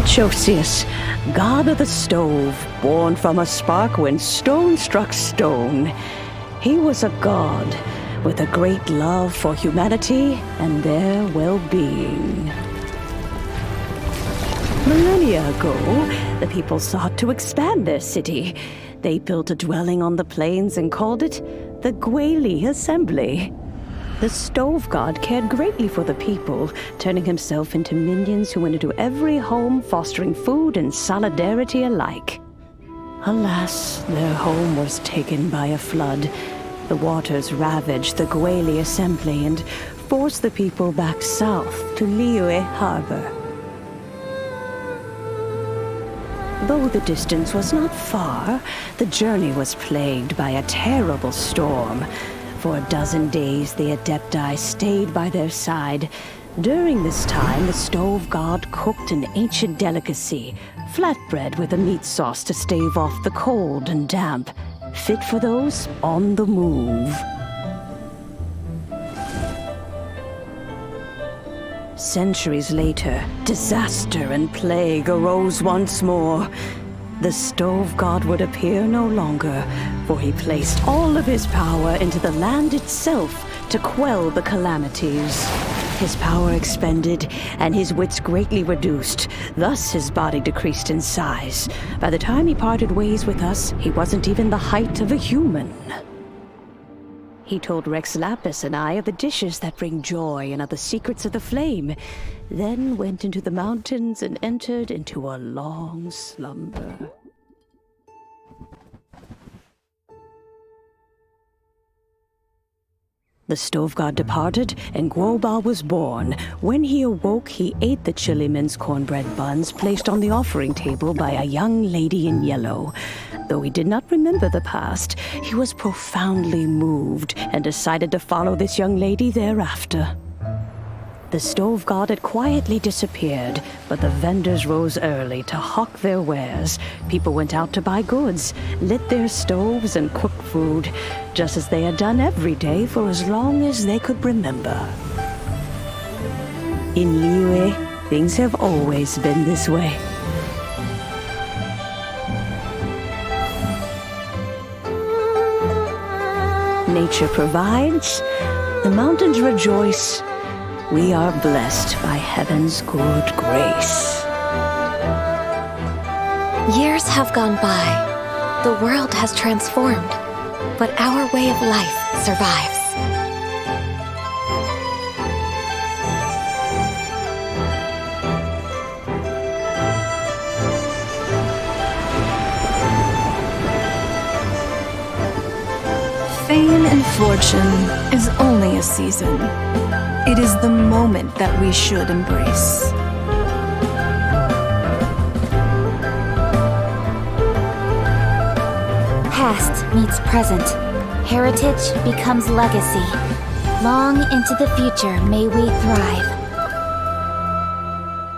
Josius, god of the stove, born from a spark when stone struck stone. He was a god with a great love for humanity and their well-being. Millennia ago, the people sought to expand their city. They built a dwelling on the plains and called it the Gwali Assembly. The stove god cared greatly for the people, turning himself into minions who went into every home, fostering food and solidarity alike. Alas, their home was taken by a flood. The waters ravaged the Gwali Assembly and forced the people back south to Liyue Harbor. Though the distance was not far, the journey was plagued by a terrible storm. For a dozen days, the Adepti stayed by their side. During this time, the stove god cooked an ancient delicacy, flatbread with a meat sauce to stave off the cold and damp, fit for those on the move. Centuries later, disaster and plague arose once more. The stove god would appear no longer, for he placed all of his power into the land itself to quell the calamities. His power expended, and his wits greatly reduced. Thus his body decreased in size. By the time he parted ways with us, he wasn't even the height of a human. He told Rex Lapis and I of the dishes that bring joy and of the secrets of the flame, then went into the mountains and entered into a long slumber. The stove god departed, and GOBA was born. When he awoke, he ate the Chiliman's cornbread buns placed on the offering table by a young lady in yellow. Though he did not remember the past, he was profoundly moved and decided to follow this young lady thereafter. The stove god had quietly disappeared, but the vendors rose early to hawk their wares. People went out to buy goods, lit their stoves, and cooked food, just as they had done every day for as long as they could remember. In Liyue, things have always been this way. Nature provides, the mountains rejoice. We are blessed by heaven's good grace. Years have gone by. The world has transformed, but our way of life survives. Fame and fortune is only a season. It is the moment that we should embrace. Past meets present. Heritage becomes legacy. Long into the future may we thrive.